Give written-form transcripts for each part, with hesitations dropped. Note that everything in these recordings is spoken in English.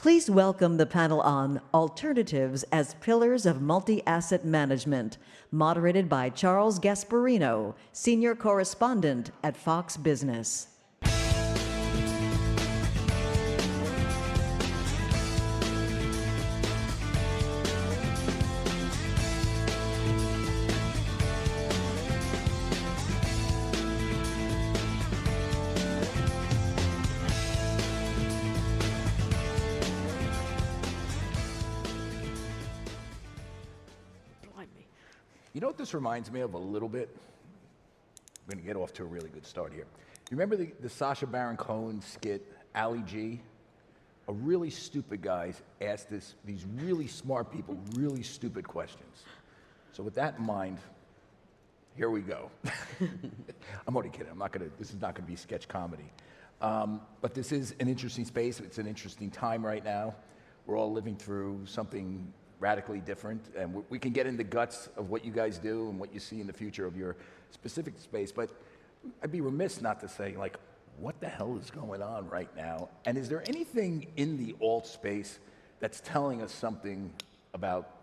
Please welcome the panel on Alternatives as Pillars of Multi-Asset Management, moderated by Charles Gasparino, Senior Correspondent at Fox Business. You know what this reminds me of a little bit? I'm going to get off to a really good start here. You remember the Sacha Baron Cohen skit, Ali G? A really stupid guy asked these really smart people really stupid questions. So with that in mind, here we go. I'm only kidding. This is not going to be sketch comedy. But this is an interesting space. It's an interesting time right now. We're all living through something radically different, and we can get in the guts of what you guys do and what you see in the future of your specific space, but I'd be remiss not to say, like, what the hell is going on right now? And is there anything in the alt space that's telling us something about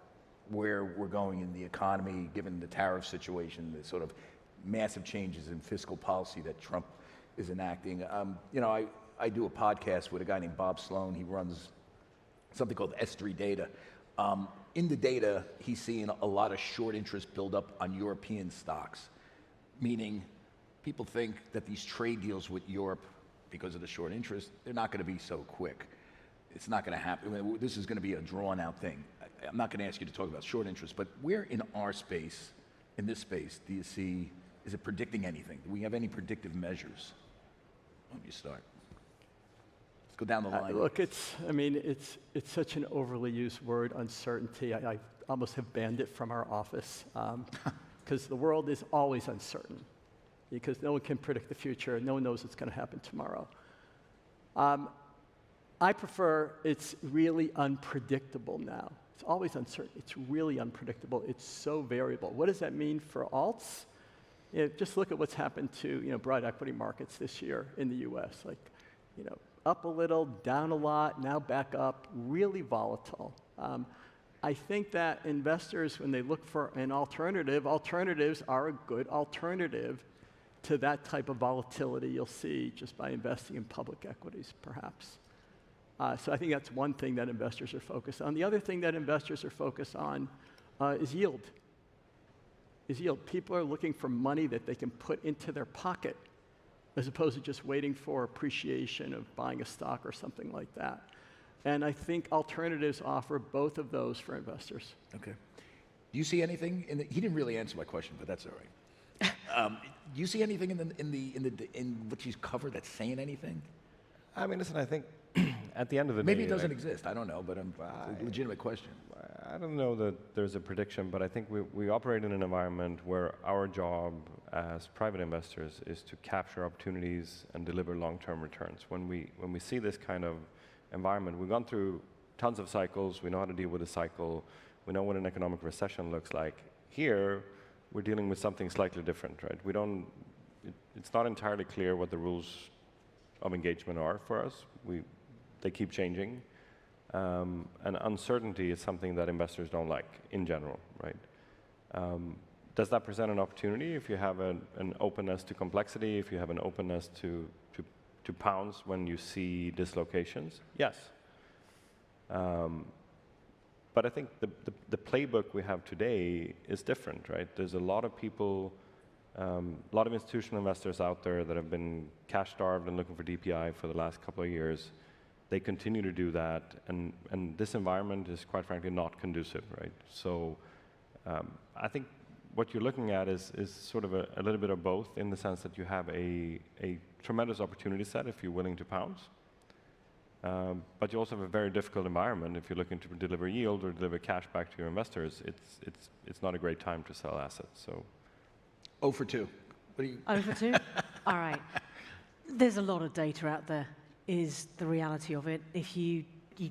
where we're going in the economy, given the tariff situation, the sort of massive changes in fiscal policy that Trump is enacting? You know, I do a podcast with a guy named Bob Sloan. He runs something called S3 Data. In the data, he's seeing a lot of short interest build up on European stocks, meaning people think that these trade deals with Europe, because of the short interest, they're not going to be so quick. It's not going to happen. I mean, this is going to be a drawn out thing. I'm not going to ask you to talk about short interest, but where in our space, in this space, do you see, is it predicting anything? Do we have any predictive measures? Why don't you start? Go down the line. Look, it's such an overly used word, uncertainty. I almost have banned it from our office because the world is always uncertain because no one can predict the future. No one knows what's going to happen tomorrow. I prefer it's really unpredictable now. It's always uncertain. It's really unpredictable. It's so variable. What does that mean for alts? Just look at what's happened to broad equity markets this year in the U.S. Up a little, down a lot, now back up, really volatile. I think that investors, when they look for an alternative, alternatives are a good alternative to that type of volatility you'll see just by investing in public equities, perhaps. So I think that's one thing that investors are focused on. The other thing that investors are focused on is yield. People are looking for money that they can put into their pocket, as opposed to just waiting for appreciation of buying a stock or something like that. And I think alternatives offer both of those for investors. Okay. Do you see anything he didn't really answer my question, but that's all right. Do you see anything in what she's covered that's saying anything? I mean, listen, I think at the end of the day... Maybe it doesn't exist, I don't know, but it's a legitimate question. I don't know that there's a prediction, but I think we operate in an environment where our job as private investors is to capture opportunities and deliver long-term returns. When we see this kind of environment, we've gone through tons of cycles, we know how to deal with a cycle, we know what an economic recession looks like. Here, we're dealing with something slightly different, right? It's not entirely clear what the rules of engagement are for us. They keep changing. And uncertainty is something that investors don't like in general, right? Does that present an opportunity if you have an openness to complexity, if you have an openness to pounce when you see dislocations? Yes. But I think the playbook we have today is different, right? There's a lot of people, a lot of institutional investors out there that have been cash starved and looking for DPI for the last couple of years. They continue to do that, and this environment is quite frankly not conducive, right? So I think what you're looking at is sort of a little bit of both, in the sense that you have a tremendous opportunity set if you're willing to pounce, but you also have a very difficult environment if you're looking to deliver yield or deliver cash back to your investors. It's not a great time to sell assets. So 0 for 2. What do you? 0 for 2? All right. There's a lot of data out there, is the reality of it. If you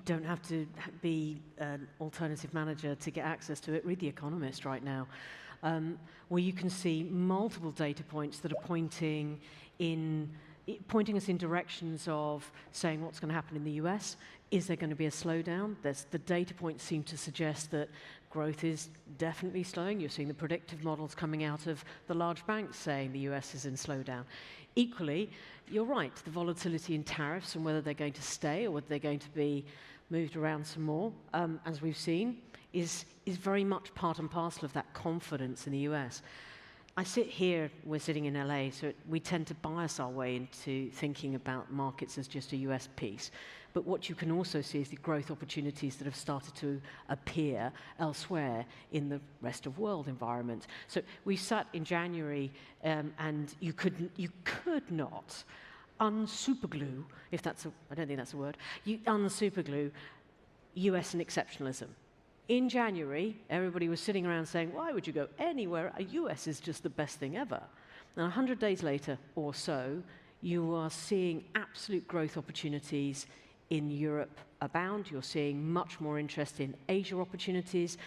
don't have to be an alternative manager to get access to it. Read The Economist right now, where you can see multiple data points that are pointing us in directions of saying what's going to happen in the US, Is there going to be a slowdown? The data points seem to suggest that growth is definitely slowing. You're seeing the predictive models coming out of the large banks saying the US is in slowdown. Equally, you're right, the volatility in tariffs and whether they're going to stay or whether they're going to be moved around some more, as we've seen, is very much part and parcel of that confidence in the US. I sit here, we're sitting in LA, so we tend to bias our way into thinking about markets as just a US piece. But what you can also see is the growth opportunities that have started to appear elsewhere in the rest of world environment. So we sat in January and you could not unsuperglue, if that's I don't think that's a word, you unsuperglue US and exceptionalism. In January, everybody was sitting around saying, why would you go anywhere? US is just the best thing ever. Now, 100 days later or so, you are seeing absolute growth opportunities in Europe abound. You're seeing much more interest in Asia opportunities.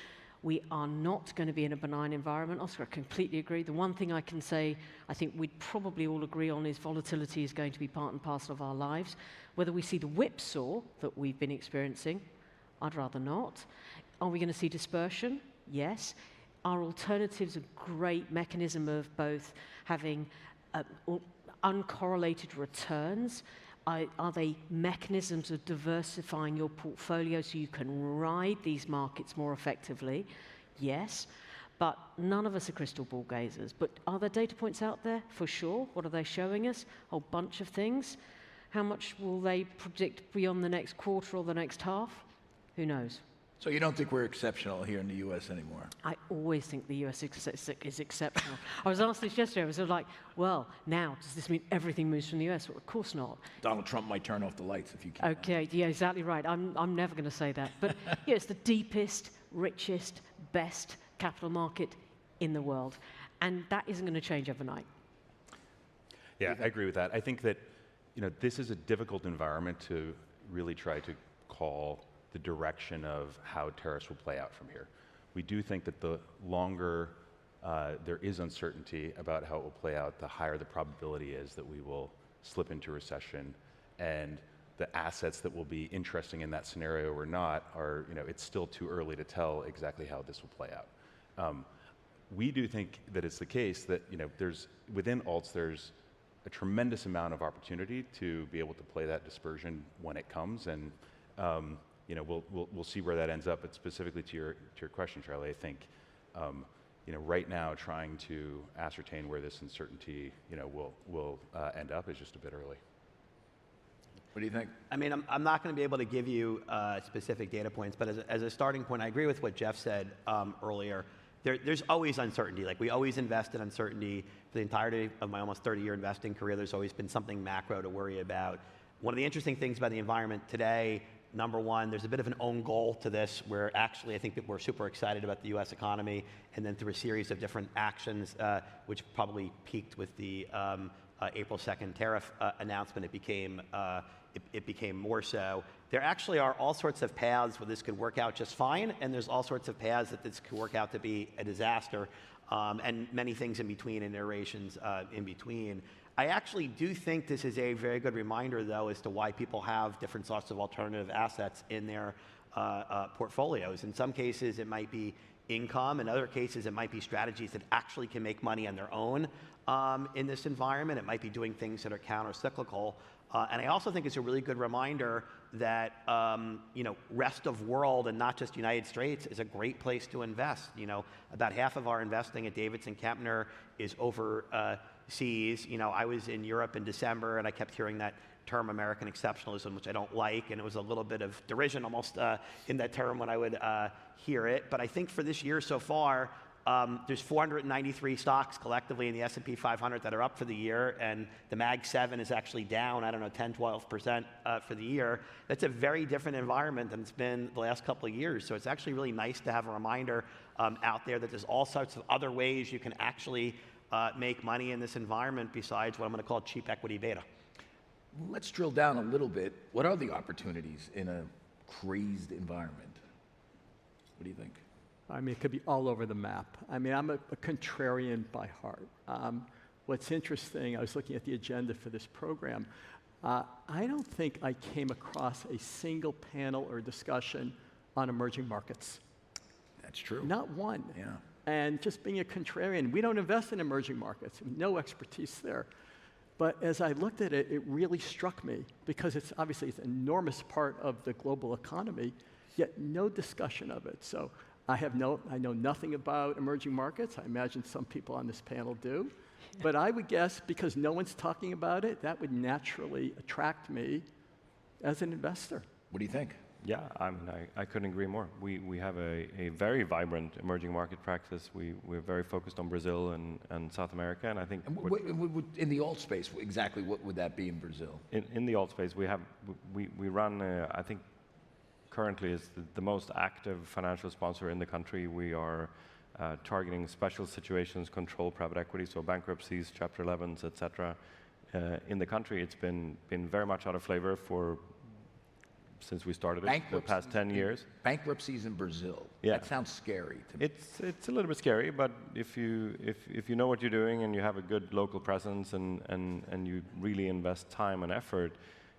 We are not going to be in a benign environment. Oscar, I completely agree. The one thing I can say, I think we'd probably all agree on, is volatility is going to be part and parcel of our lives. Whether we see the whipsaw that we've been experiencing, I'd rather not. Are we going to see dispersion? Yes. Are alternatives a great mechanism of both having uncorrelated returns? Are they mechanisms of diversifying your portfolio so you can ride these markets more effectively? Yes. But none of us are crystal ball gazers. But are there data points out there? For sure. What are they showing us? A whole bunch of things. How much will they predict beyond the next quarter or the next half? Who knows? So you don't think we're exceptional here in the U.S. anymore? I always think the US is exceptional. I was asked this yesterday. I was sort of like, well, now, does this mean everything moves from the US? Well, of course not. Donald Trump might turn off the lights if you keep Okay, yeah, exactly right. I'm never going to say that. But yeah, it's the deepest, richest, best capital market in the world. And that isn't going to change overnight. Yeah, I agree with that. I think that, this is a difficult environment to really try to call the direction of how tariffs will play out from here. We do think that the longer there is uncertainty about how it will play out, the higher the probability is that we will slip into recession, and the assets that will be interesting in that scenario or not are, it's still too early to tell exactly how this will play out. We do think that it's the case that, within alts, there's a tremendous amount of opportunity to be able to play that dispersion when it comes, and we'll see where that ends up. But specifically to your question, Charlie, I think right now trying to ascertain where this uncertainty will end up is just a bit early. What do you think? I mean, I'm not going to be able to give you specific data points, but as a starting point, I agree with what Jeff said earlier. There's always uncertainty. Like, we always invest in uncertainty. For the entirety of my almost 30-year investing career, there's always been something macro to worry about. One of the interesting things about the environment today, number one, there's a bit of an own goal to this, where actually I think that we're super excited about the US economy, and then through a series of different actions, which probably peaked with the April 2nd tariff announcement, it became more so. There actually are all sorts of paths where this could work out just fine, and there's all sorts of paths that this could work out to be a disaster, and many things in between, and iterations in between. I actually do think this is a very good reminder, though, as to why people have different sorts of alternative assets in their portfolios. In some cases, it might be income. In other cases, it might be strategies that actually can make money on their own in this environment. It might be doing things that are counter-cyclical. And I also think it's a really good reminder that rest of world, and not just United States, is a great place to invest. About half of our investing at Davidson Kempner is overseas. I was in Europe in December, and I kept hearing that term American exceptionalism, which I don't like, and it was a little bit of derision almost in that term when I would hear it. But I think for this year so far, there's 493 stocks collectively in the S&P 500 that are up for the year, and the Mag 7 is actually down, 10, 12% for the year. That's a very different environment than it's been the last couple of years. So it's actually really nice to have a reminder out there that there's all sorts of other ways you can actually make money in this environment besides what I'm going to call cheap equity beta. Let's drill down a little bit. What are the opportunities in a crazed environment? What do you think? I mean, it could be all over the map. I mean, I'm a contrarian by heart. What's interesting, I was looking at the agenda for this program. I don't think I came across a single panel or discussion on emerging markets. That's true. Not one. Yeah. And just being a contrarian, we don't invest in emerging markets, no expertise there. But as I looked at it, it really struck me because it's obviously it's an enormous part of the global economy, yet no discussion of it. So I know nothing about emerging markets. I imagine some people on this panel do. But I would guess because no one's talking about it, that would naturally attract me as an investor. What do you think? Yeah, I mean, I couldn't agree more. We have a very vibrant emerging market practice. We're very focused on Brazil and South America, and I think In the alt space, exactly what would that be in Brazil? in the alt space, we run, I think, currently is the most active financial sponsor in the country. We are targeting special situations, control private equity, so bankruptcies, Chapter 11s, et cetera. In the country, it's been very much out of flavor since we started it, the past 10 years. Bankruptcies in Brazil. Yeah. That sounds scary to me. It's a little bit scary, but if you know what you're doing and you have a good local presence and you really invest time and effort,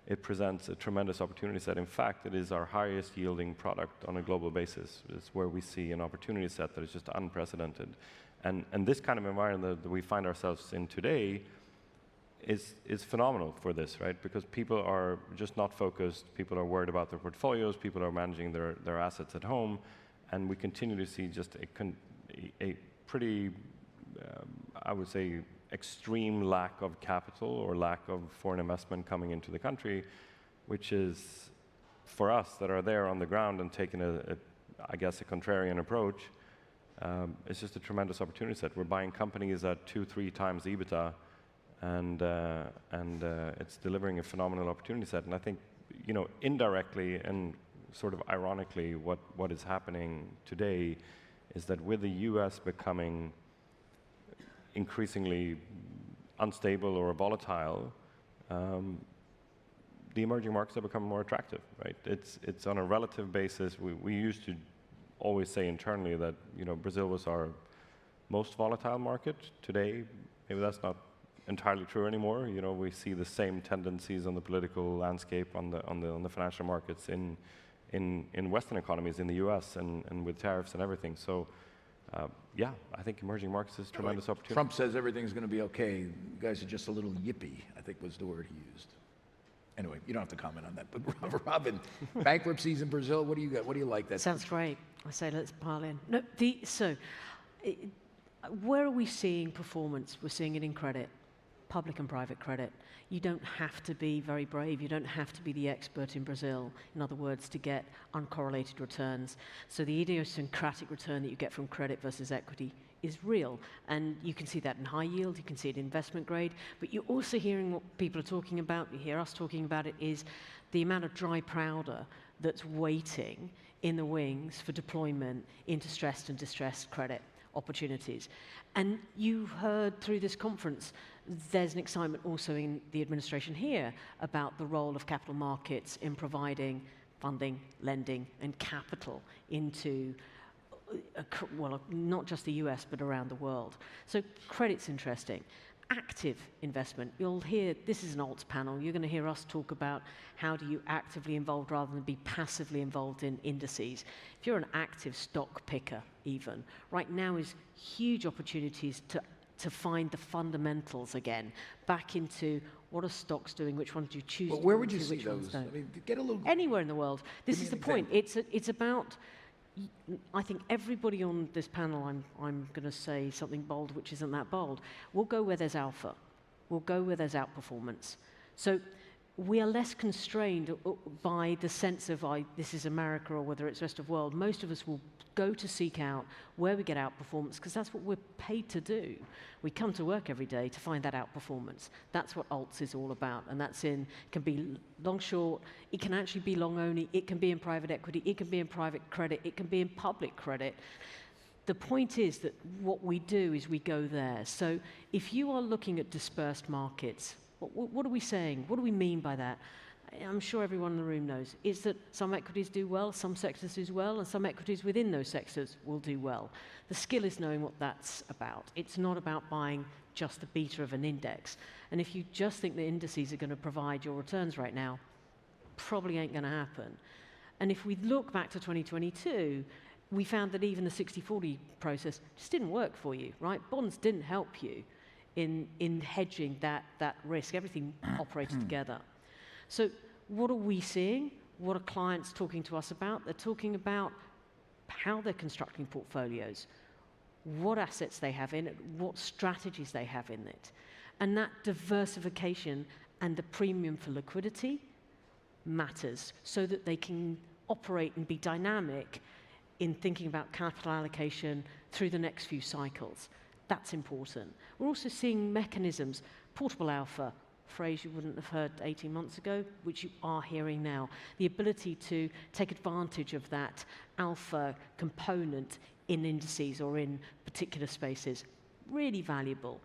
it presents a tremendous opportunity set. In fact, it is our highest yielding product on a global basis. It's where we see an opportunity set that is just unprecedented. And this kind of environment that we find ourselves in today is phenomenal for this, right? Because people are just not focused, people are worried about their portfolios, people are managing their assets at home, and we continue to see just a pretty, I would say, extreme lack of capital or lack of foreign investment coming into the country, which is, for us that are there on the ground and taking I guess, a contrarian approach, it's just a tremendous opportunity set. We're buying companies at 2-3 times EBITDA, and it's delivering a phenomenal opportunity set. And I think, indirectly and sort of ironically, what is happening today is that with the U.S. becoming increasingly unstable or volatile, the emerging markets have become more attractive, right? It's on a relative basis. We used to always say internally that Brazil was our most volatile market. Today, maybe that's not entirely true anymore. We see the same tendencies on the political landscape, on the financial markets in Western economies, in the U.S. and with tariffs and everything. So, yeah, I think emerging markets is a tremendous opportunity. Trump says everything's going to be okay. You guys are just a little yippy, I think was the word he used. Anyway, you don't have to comment on that. But Robin, bankruptcies in Brazil, what do you got? What do you like? That Sounds great. I say let's pile in. No, where are we seeing performance? We're seeing it in credit, public and private credit. You don't have to be very brave. You don't have to be the expert in Brazil, in other words, to get uncorrelated returns. So the idiosyncratic return that you get from credit versus equity is real. And you can see that in high yield, you can see it in investment grade, but you're also hearing what people are talking about, you hear us talking about it, is the amount of dry powder that's waiting in the wings for deployment into stressed and distressed credit opportunities. And you heard through this conference, there's an excitement also in the administration here about the role of capital markets in providing funding, lending, and capital into, not just the US, but around the world. So credit's interesting. Active investment, you'll hear, this is an alts panel, you're going to hear us talk about how do you actively involved rather than be passively involved in indices. If you're an active stock picker even, right now is huge opportunities to find the fundamentals again, back into what are stocks doing, which ones do you choose But to where go would you into, see which ones those? don't. I mean, get a little... Anywhere in the world. This Give is the me an point. It's about, I think everybody on this panel, I'm going to say something bold which isn't that bold, we'll go where there's alpha. We'll go where there's outperformance. So we are less constrained by the sense of this is America or whether it's rest of the world. Most of us will go to seek out where we get outperformance because that's what we're paid to do. We come to work every day to find that outperformance. That's what alts is all about, and can be long short, it can actually be long only, it can be in private equity, it can be in private credit, it can be in public credit. The point is that what we do is we go there. So if you are looking at dispersed markets, what are we saying? What do we mean by that? I'm sure everyone in the room knows, is that some equities do well, some sectors do well, and some equities within those sectors will do well. The skill is knowing what that's about. It's not about buying just the beta of an index. And if you just think the indices are going to provide your returns right now, probably ain't going to happen. And if we look back to 2022, we found that even the 60-40 process just didn't work for you, right? Bonds didn't help you in hedging that risk. Everything operated together. So what are we seeing? What are clients talking to us about? They're talking about how they're constructing portfolios, what assets they have in it, what strategies they have in it. And that diversification and the premium for liquidity matters so that they can operate and be dynamic in thinking about capital allocation through the next few cycles. That's important. We're also seeing mechanisms, portable alpha, phrase you wouldn't have heard 18 months ago, which you are hearing now. The ability to take advantage of that alpha component in indices or in particular spaces, really valuable.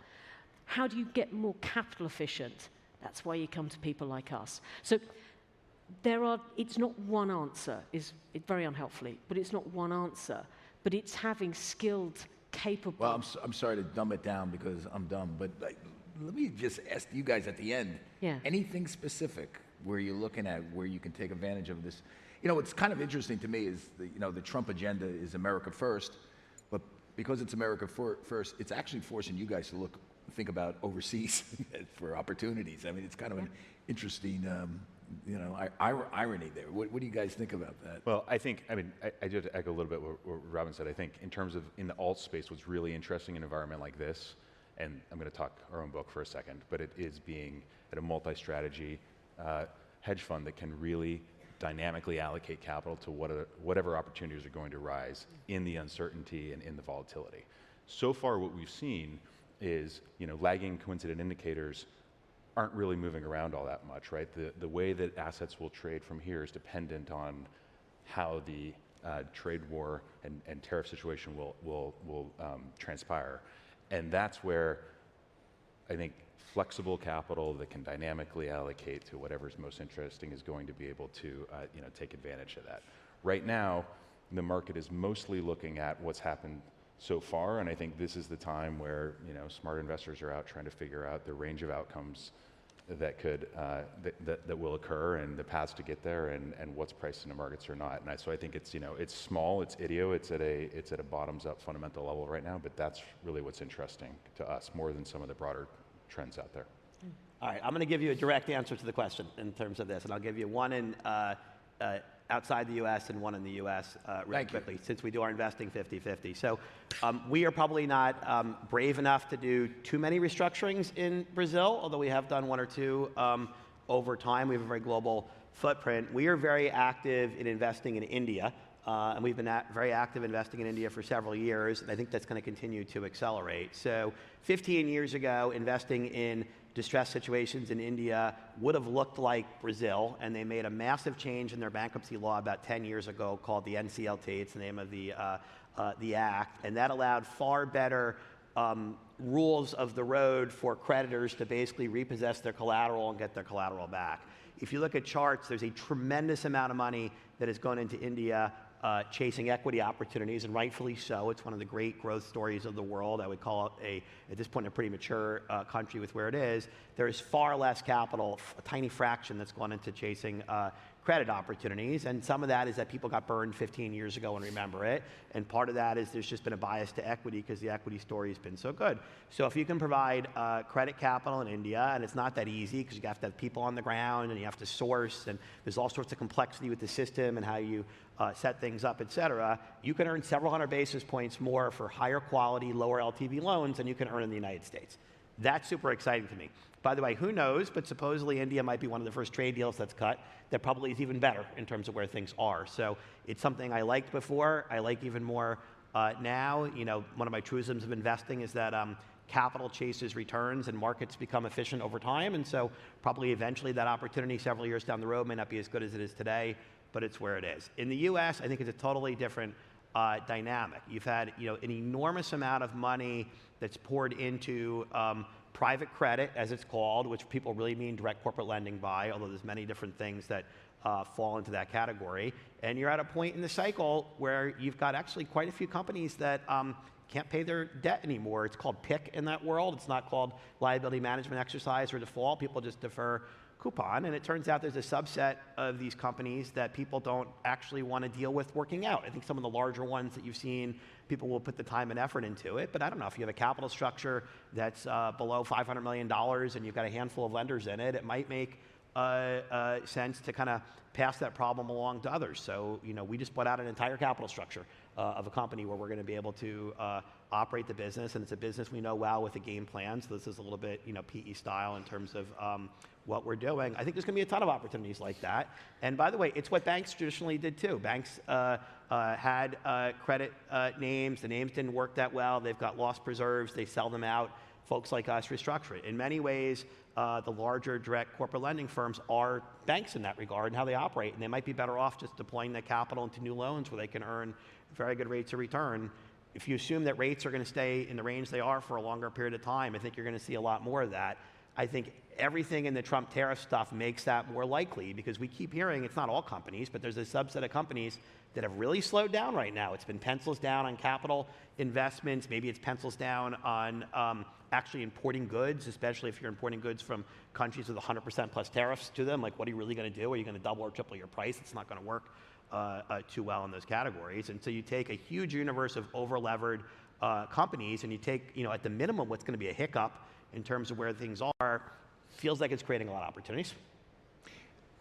How do you get more capital efficient? That's why you come to people like us. So it's not one answer, it's very unhelpfully, but it's not one answer, but it's having skilled, capable. Well, I'm sorry to dumb it down because I'm dumb, but let me just ask you guys at the end, anything specific where you're looking at where you can take advantage of this? You know, what's kind of interesting to me is the Trump agenda is America first, but because it's America first, it's actually forcing you guys to think about overseas for opportunities. I mean, it's kind of an interesting, irony there. What do you guys think about that? Well, I just echo a little bit what Robin said. I think in terms of in the alt space, what's really interesting in an environment like this, and I'm going to talk our own book for a second, but it is being at a multi-strategy hedge fund that can really dynamically allocate capital to whatever opportunities are going to rise in the uncertainty and in the volatility. So far, what we've seen is, lagging coincident indicators aren't really moving around all that much, right? The way that assets will trade from here is dependent on how the trade war and tariff situation will transpire. And that's where I think flexible capital that can dynamically allocate to whatever's most interesting is going to be able to take advantage of that. Right now, the market is mostly looking at what's happened so far, and I think this is the time where smart investors are out trying to figure out the range of outcomes that could that will occur and the paths to get there and what's priced in the markets or not. And so I think it's it's small, it's it's at a bottoms up fundamental level right now, but that's really what's interesting to us more than some of the broader trends out there. All right, I'm going to give you a direct answer to the question in terms of this, and I'll give you one in outside the U.S. and one in the U.S. Really quickly, since we do our investing 50-50. So we are probably not brave enough to do too many restructurings in Brazil, although we have done one or two over time. We have a very global footprint. We are very active in investing in India, and we've been very active investing in India for several years, and I think that's going to continue to accelerate. So 15 years ago, investing in distressed situations in India would have looked like Brazil, and they made a massive change in their bankruptcy law about 10 years ago called the NCLT. It's the name of the act, and that allowed far better rules of the road for creditors to basically repossess their collateral and get their collateral back. If you look at charts, there's a tremendous amount of money that has gone into India chasing equity opportunities, and rightfully so. It's one of the great growth stories of the world. I would call it at this point, a pretty mature country with where it is. There is far less capital, a tiny fraction that's gone into chasing credit opportunities, and some of that is that people got burned 15 years ago and remember it, and part of that is there's just been a bias to equity because the equity story has been so good. So if you can provide credit capital in India, and it's not that easy because you have to have people on the ground and you have to source, and there's all sorts of complexity with the system and how you set things up, et cetera, you can earn several hundred basis points more for higher quality, lower LTV loans than you can earn in the United States. That's super exciting to me. By the way, who knows, but supposedly India might be one of the first trade deals that's cut that probably is even better in terms of where things are. So it's something I liked before, I like even more now. One of my truisms of investing is that capital chases returns and markets become efficient over time, and so probably eventually that opportunity several years down the road may not be as good as it is today, but it's where it is. In the US, I think it's a totally different dynamic. You've had an enormous amount of money that's poured into private credit, as it's called, which people really mean direct corporate lending by, although there's many different things that fall into that category. And you're at a point in the cycle where you've got actually quite a few companies that can't pay their debt anymore. It's called PIK in that world. It's not called liability management exercise or default. People just defer coupon. And it turns out there's a subset of these companies that people don't actually want to deal with working out. I think some of the larger ones that you've seen, people will put the time and effort into it. But I don't know, if you have a capital structure that's below $500 million and you've got a handful of lenders in it, it might make sense to kind of pass that problem along to others. So, we just put out an entire capital structure of a company where we're going to be able to operate the business, and it's a business we know well with a game plan. So this is a little bit, PE style in terms of what we're doing. I think there's going to be a ton of opportunities like that. And by the way, it's what banks traditionally did too. Banks had credit names. The names didn't work that well. They've got loss preserves. They sell them out. Folks like us restructure it. In many ways, the larger direct corporate lending firms are banks in that regard and how they operate. And they might be better off just deploying that capital into new loans where they can earn very good rates of return. If you assume that rates are going to stay in the range they are for a longer period of time, I think you're going to see a lot more of that. I think everything in the Trump tariff stuff makes that more likely, because we keep hearing, it's not all companies, but there's a subset of companies that have really slowed down right now. It's been pencils down on capital investments. Maybe it's pencils down on actually importing goods, especially if you're importing goods from countries with 100% plus tariffs to them. Like, what are you really going to do? Are you going to double or triple your price? It's not going to work too well in those categories. And so you take a huge universe of over-levered companies, and you take, at the minimum, what's going to be a hiccup in terms of where things are, feels like it's creating a lot of opportunities.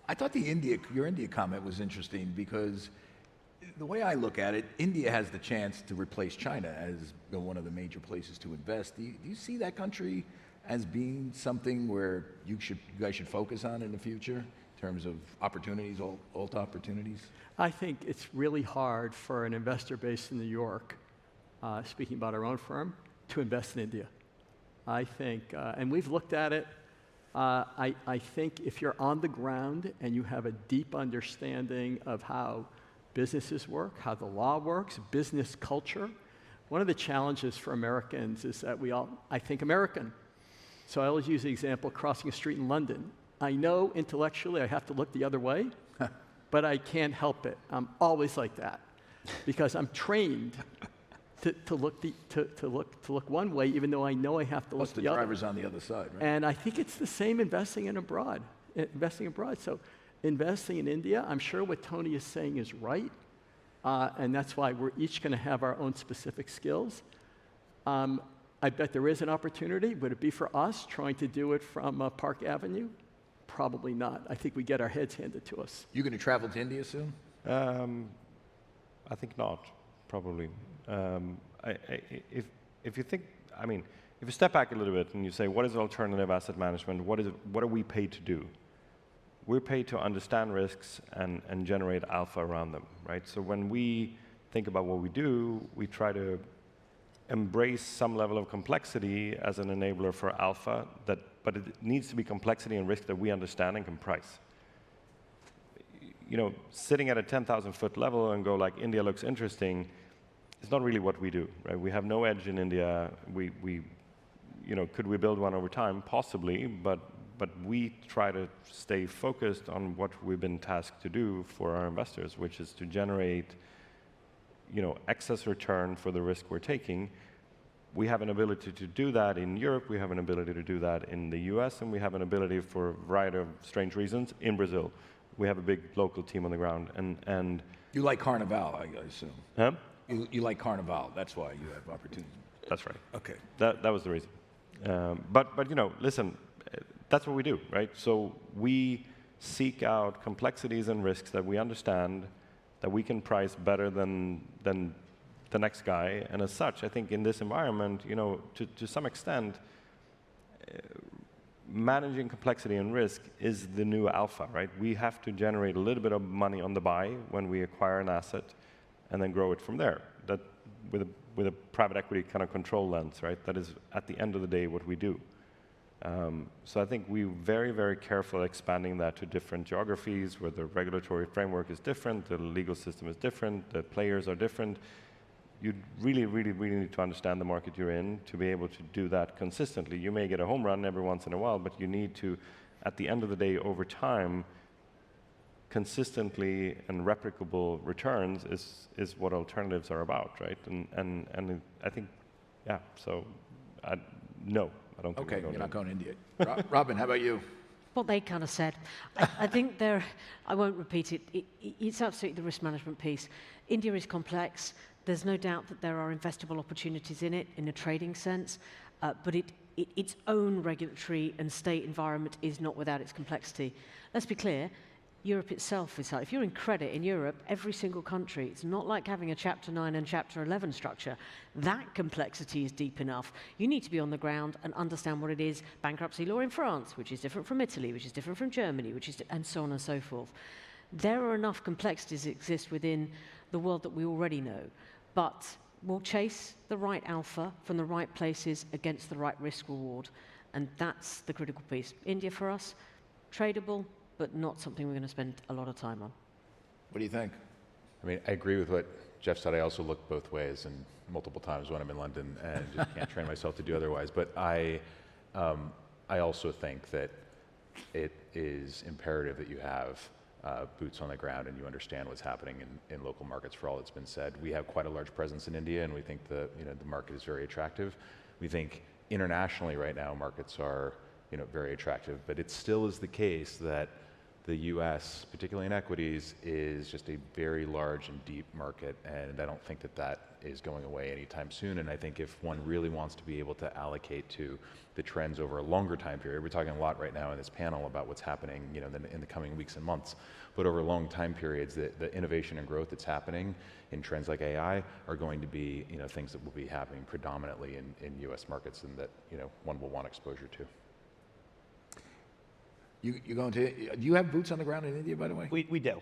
I thought your India comment was interesting, because the way I look at it, India has the chance to replace China as one of the major places to invest. Do you see that country as being something where you guys should focus on in the future in terms of opportunities, alt opportunities? I think it's really hard for an investor based in New York, speaking about our own firm, to invest in India. I think, and we've looked at it, I think if you're on the ground and you have a deep understanding of how businesses work, how the law works, business culture, one of the challenges for Americans is that we all, I think, American. So I always use the example crossing a street in London. I know intellectually I have to look the other way, but I can't help it. I'm always like that, because I'm trained to look one way, even though I know I have to look the other. Plus the driver's on the other side, right? And I think it's the same investing abroad. So investing in India, I'm sure what Tony is saying is right, and that's why we're each going to have our own specific skills. I bet there is an opportunity. Would it be for us trying to do it from Park Avenue? Probably not. I think we get our heads handed to us. You going to travel to India soon? I think not, probably. If you think, if you step back a little bit and you say, what is alternative asset management? What are we paid to do? We're paid to understand risks and generate alpha around them, right? So when we think about what we do, we try to embrace some level of complexity as an enabler for alpha, but it needs to be complexity and risk that we understand and can price. Sitting at a 10,000-foot level and go like, India looks interesting, it's not really what we do, right? We have no edge in India. Could we build one over time? Possibly, but we try to stay focused on what we've been tasked to do for our investors, which is to generate, excess return for the risk we're taking. We have an ability to do that in Europe, we have an ability to do that in the US, and we have an ability, for a variety of strange reasons, in Brazil. We have a big local team on the ground, and You like Carnival, I assume. Huh? You like Carnival, that's why you have opportunities. That's right. Okay. That was the reason. But listen, that's what we do, right? So we seek out complexities and risks that we understand, that we can price better than the next guy. And as such, I think in this environment, to some extent, managing complexity and risk is the new alpha, right? We have to generate a little bit of money on the buy when we acquire an asset, and then grow it from there. That with a private equity kind of control lens, right? That is, at the end of the day, what we do. So I think we're very, very careful expanding that to different geographies where the regulatory framework is different, the legal system is different, the players are different. You really, really, really need to understand the market you're in to be able to do that consistently. You may get a home run every once in a while, but you need to, at the end of the day, over time, consistently and replicable returns is what alternatives are about, right? And I think, yeah, so no, I don't think Okay, we're you're not going going to India. Robin, how about you? What they kind of said. I think I won't repeat it. It's absolutely the risk management piece. India is complex. There's no doubt that there are investable opportunities in it in a trading sense, but its own regulatory and state environment is not without its complexity. Let's be clear, Europe itself is hard. If you're in credit in Europe, every single country, it's not like having a Chapter 9 and Chapter 11 structure. That complexity is deep enough. You need to be on the ground and understand what it is. Bankruptcy law in France, which is different from Italy, which is different from Germany, and so on and so forth. There are enough complexities that exist within the world that we already know, but we'll chase the right alpha from the right places against the right risk reward, and that's the critical piece. India for us, tradable, but not something we're going to spend a lot of time on. What do you think? I mean, I agree with what Jeff said. I also look both ways and multiple times when I'm in London and just can't train myself to do otherwise. But I also think that it is imperative that you have boots on the ground and you understand what's happening in local markets. For all that's been said, we have quite a large presence in India, and we think the market is very attractive. We think internationally right now markets are very attractive, but it still is the case that the U.S., particularly in equities, is just a very large and deep market, and I don't think that is going away anytime soon. And I think if one really wants to be able to allocate to the trends over a longer time period, we're talking a lot right now in this panel about what's happening, in the coming weeks and months, but over long time periods, the innovation and growth that's happening in trends like AI are going to be, things that will be happening predominantly in U.S. markets, and that one will want exposure to. Do you have boots on the ground in India, by the way? We do.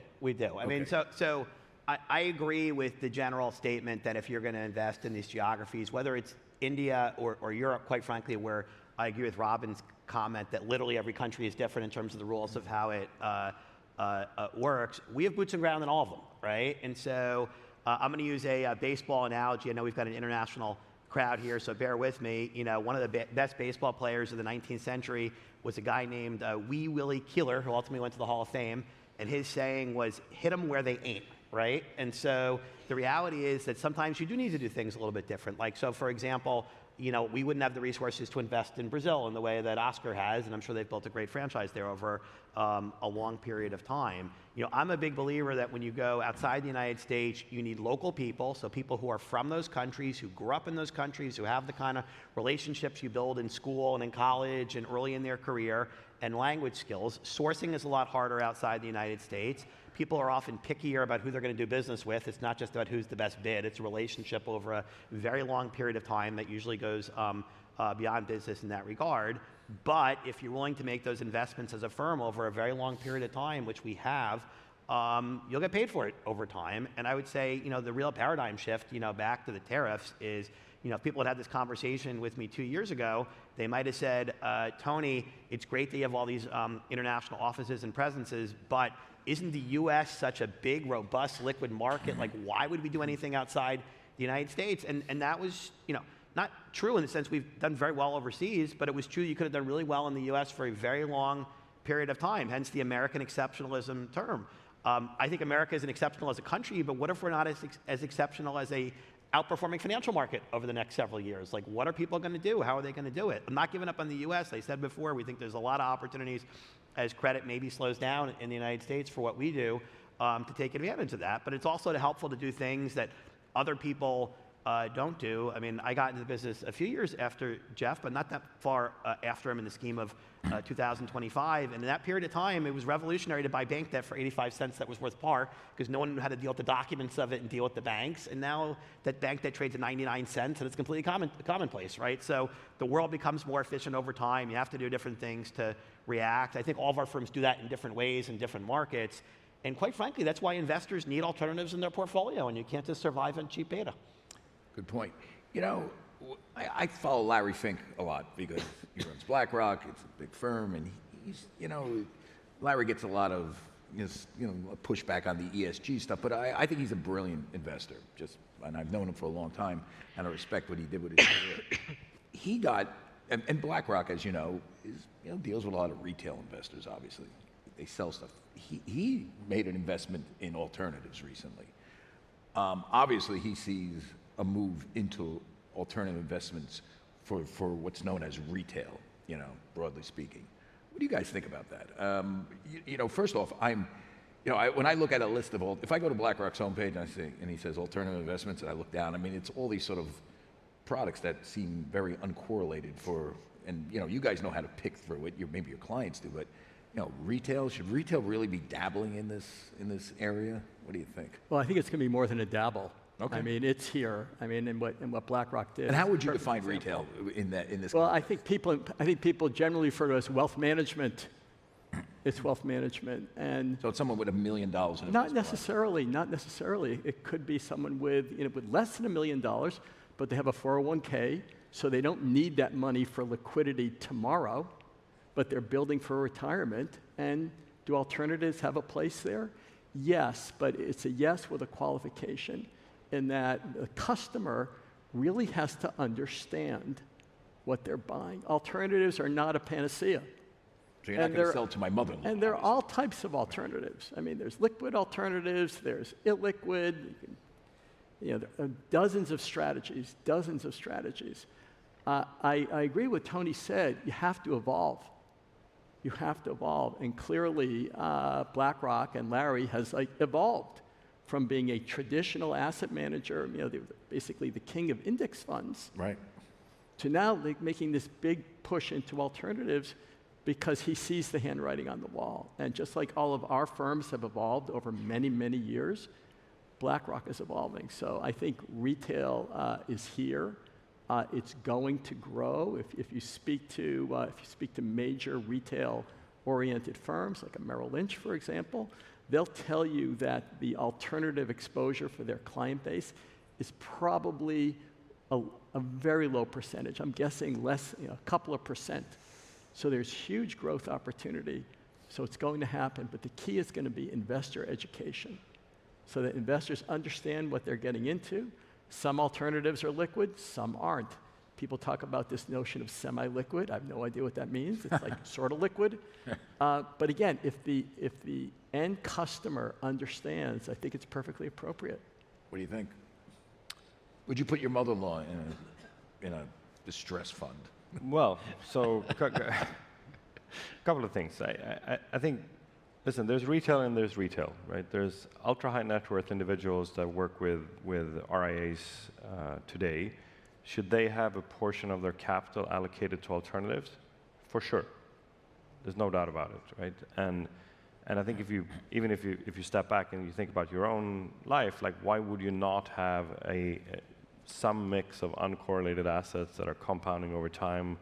I mean, so I agree with the general statement that if you're going to invest in these geographies, whether it's India or Europe, quite frankly, where I agree with Robin's comment that literally every country is different in terms of the rules of how it works, we have boots on ground in all of them, right? And so I'm going to use a baseball analogy. I know we've got an international crowd here, so bear with me. One of the best baseball players of the 19th century was a guy named Wee Willie Keeler, who ultimately went to the Hall of Fame, and his saying was, hit them where they ain't, right? And so the reality is that sometimes you do need to do things a little bit different. Like, so for example, we wouldn't have the resources to invest in Brazil in the way that Oscar has, and I'm sure they've built a great franchise there over a long period of time. I'm a big believer that when you go outside the United States, you need local people, so people who are from those countries, who grew up in those countries, who have the kind of relationships you build in school and in college and early in their career, and language skills. Sourcing is a lot harder outside the United States. People are often pickier about who they're going to do business with. It's not just about who's the best bid. It's a relationship over a very long period of time that usually goes beyond business in that regard. But if you're willing to make those investments as a firm over a very long period of time, which we have, you'll get paid for it over time. And I would say, the real paradigm shift, back to the tariffs is, if people had this conversation with me 2 years ago, they might have said, Tony, it's great that you have all these international offices and presences, but isn't the U.S. such a big, robust, liquid market? Like, why would we do anything outside the United States? And that was, not true in the sense we've done very well overseas, but it was true you could have done really well in the U.S. for a very long period of time, hence the American exceptionalism term. I think America isn't exceptional as a country, but what if we're not as exceptional as a outperforming financial market over the next several years? Like, what are people going to do? How are they going to do it? I'm not giving up on the U.S. I said before, we think there's a lot of opportunities as credit maybe slows down in the United States for what we do to take advantage of that. But it's also helpful to do things that other people don't do. I mean, I got into the business a few years after Jeff, but not that far after him in the scheme of 2025. And in that period of time, it was revolutionary to buy bank debt for 85 cents that was worth par, because no one knew how to deal with the documents of it and deal with the banks. And now that bank debt trades at 99 cents, and it's completely commonplace, right? So the world becomes more efficient over time. You have to do different things to react. I think all of our firms do that in different ways in different markets. And quite frankly, that's why investors need alternatives in their portfolio, and you can't just survive on cheap beta. Good point. I follow Larry Fink a lot because he runs BlackRock. It's a big firm, and he's, Larry gets a lot of, pushback on the ESG stuff. But I think he's a brilliant investor. And I've known him for a long time, and I respect what he did with his career. And BlackRock, as you know, deals with a lot of retail investors. Obviously, they sell stuff. He made an investment in alternatives recently. Obviously, he sees a move into alternative investments for what's known as retail, broadly speaking. What do you guys think about that? First off, when I look at a list of if I go to BlackRock's homepage and he says alternative investments, and I look down, it's all these sort of products that seem very uncorrelated and you guys know how to pick through it. Maybe your clients do, but retail, should retail really be dabbling in this area? What do you think? Well, I think it's going to be more than a dabble. Okay. It's here. And what BlackRock did. And how would you define retail in this? Well, I think people generally refer to it as wealth management. It's wealth management, and so it's someone with $1 million in not necessarily. It could be someone with less than $1 million, but they have a 401k, so they don't need that money for liquidity tomorrow, but they're building for retirement. And do alternatives have a place there? Yes, but it's a yes with a qualification, in that the customer really has to understand what they're buying. Alternatives are not a panacea. So you're not going to sell to my mother-in-law. And there are all types of alternatives. There's liquid alternatives, there's illiquid, there are dozens of strategies. I agree with Tony said, you have to evolve. And clearly, BlackRock and Larry has evolved from being a traditional asset manager, they were basically the king of index funds, right, to now making this big push into alternatives, because he sees the handwriting on the wall. And just like all of our firms have evolved over many, many years, BlackRock is evolving. So I think retail is here. It's going to grow. If you speak to major retail-oriented firms, like a Merrill Lynch, for example, they'll tell you that the alternative exposure for their client base is probably a very low percentage. I'm guessing less, a couple of percent. So there's huge growth opportunity. So it's going to happen, but the key is going to be investor education, so that investors understand what they're getting into. Some alternatives are liquid, some aren't. People talk about this notion of semi-liquid. I have no idea what that means. It's like sort of liquid. But again, if the end customer understands, I think it's perfectly appropriate. What do you think? Would you put your mother-in-law in a distress fund? Well, so a couple of things. I think, listen, there's retail and there's retail, right? There's ultra-high net worth individuals that work with RIAs today. Should they have a portion of their capital allocated to alternatives? For sure. There's no doubt about it, right? And I think if you step back and you think about your own life, why would you not have some mix of uncorrelated assets that are compounding over time,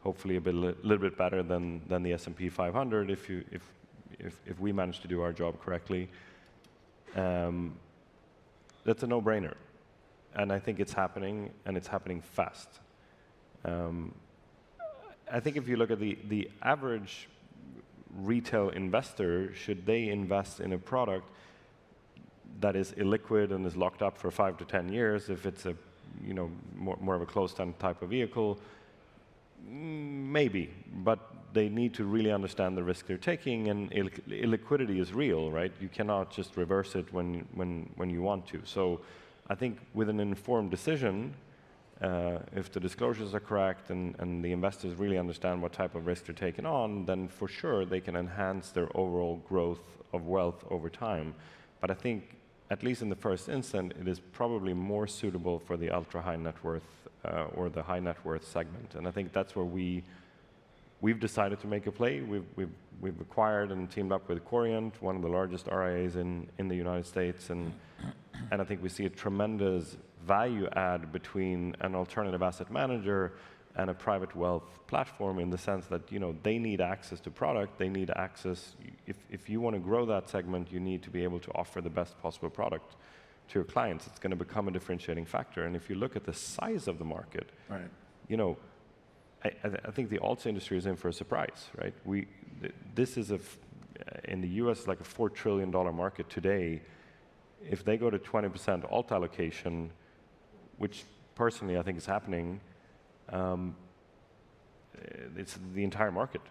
hopefully a little bit better than the S&P 500 if we manage to do our job correctly. That's a no-brainer. And I think it's happening, and it's happening fast. I think if you look at the average retail investor, should they invest in a product that is illiquid and is locked up for 5 to 10 years, if it's a more of a closed-end type of vehicle, maybe, but they need to really understand the risk they're taking, and illiquidity is real, right? You cannot just reverse it when you want to. So I think with an informed decision, if the disclosures are correct and the investors really understand what type of risk they're taking on, then for sure they can enhance their overall growth of wealth over time. But I think, at least in the first instant, it is probably more suitable for the ultra-high net worth or the high net worth segment. And I think that's where we've decided to make a play. We've acquired and teamed up with Corient, one of the largest RIAs in the United States, and I think we see a tremendous value add between an alternative asset manager and a private wealth platform, in the sense that they need access to product, they need access. If you want to grow that segment, you need to be able to offer the best possible product to your clients. It's going to become a differentiating factor. And if you look at the size of the market, right, I think the alts industry is in for a surprise, right? This is in the US, like a $4 trillion market today. If they go to 20% alt allocation, which personally I think is happening, it's the entire market.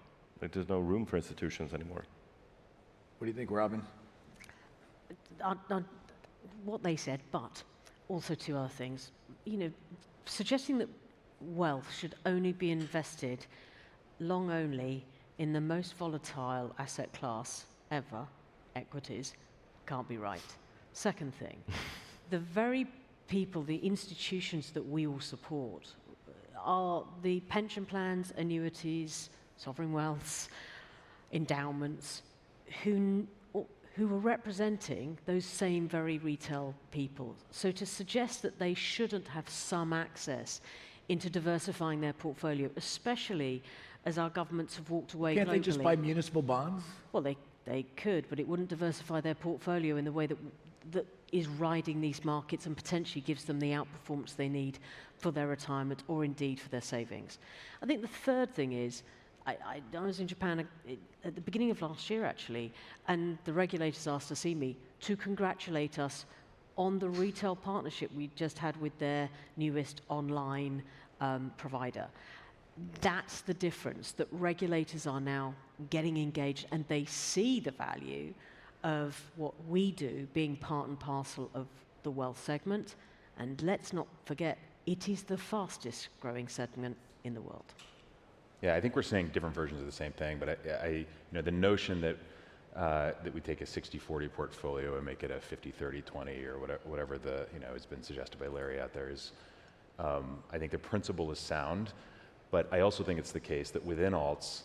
There's no room for institutions anymore. What do you think, Robin? On what they said, but also two other things. You know, suggesting that wealth should only be invested long only in the most volatile asset class ever, equities, can't be right. Second thing, the very people, the institutions that we all support are the pension plans, annuities, sovereign wealths, endowments, who are representing those same very retail people. So to suggest that they shouldn't have some access into diversifying their portfolio, especially as our governments have walked away Can't globally. they just buy municipal bonds? Well, they could, but it wouldn't diversify their portfolio in the way that is riding these markets and potentially gives them the outperformance they need for their retirement or indeed for their savings. I think the third thing is, I was in Japan at the beginning of last year, actually, and the regulators asked to see me to congratulate us on the retail partnership we just had with their newest online provider. That's the difference, that regulators are now getting engaged and they see the value of what we do being part and parcel of the wealth segment. And let's not forget, it is the fastest growing segment in the world. Yeah, I think we're saying different versions of the same thing, but the notion that that we take a 60-40 portfolio and make it a 50-30-20 or whatever has been suggested by Larry out there is, I think the principle is sound, but I also think it's the case that within alts,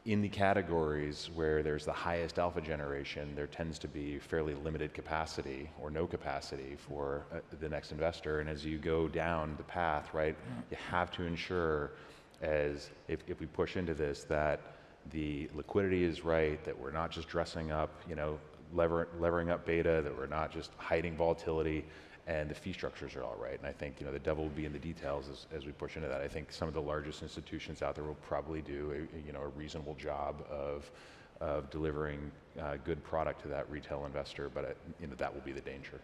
in the categories where there's the highest alpha generation, there tends to be fairly limited capacity or no capacity for the next investor. And as you go down the path, right, you have to ensure, as if we push into this, that the liquidity is right, that we're not just dressing up, levering up beta, that we're not just hiding volatility, and the fee structures are all right. And I think the devil will be in the details as we push into that. I think some of the largest institutions out there will probably do a reasonable job of delivering good product to that retail investor, but that will be the danger.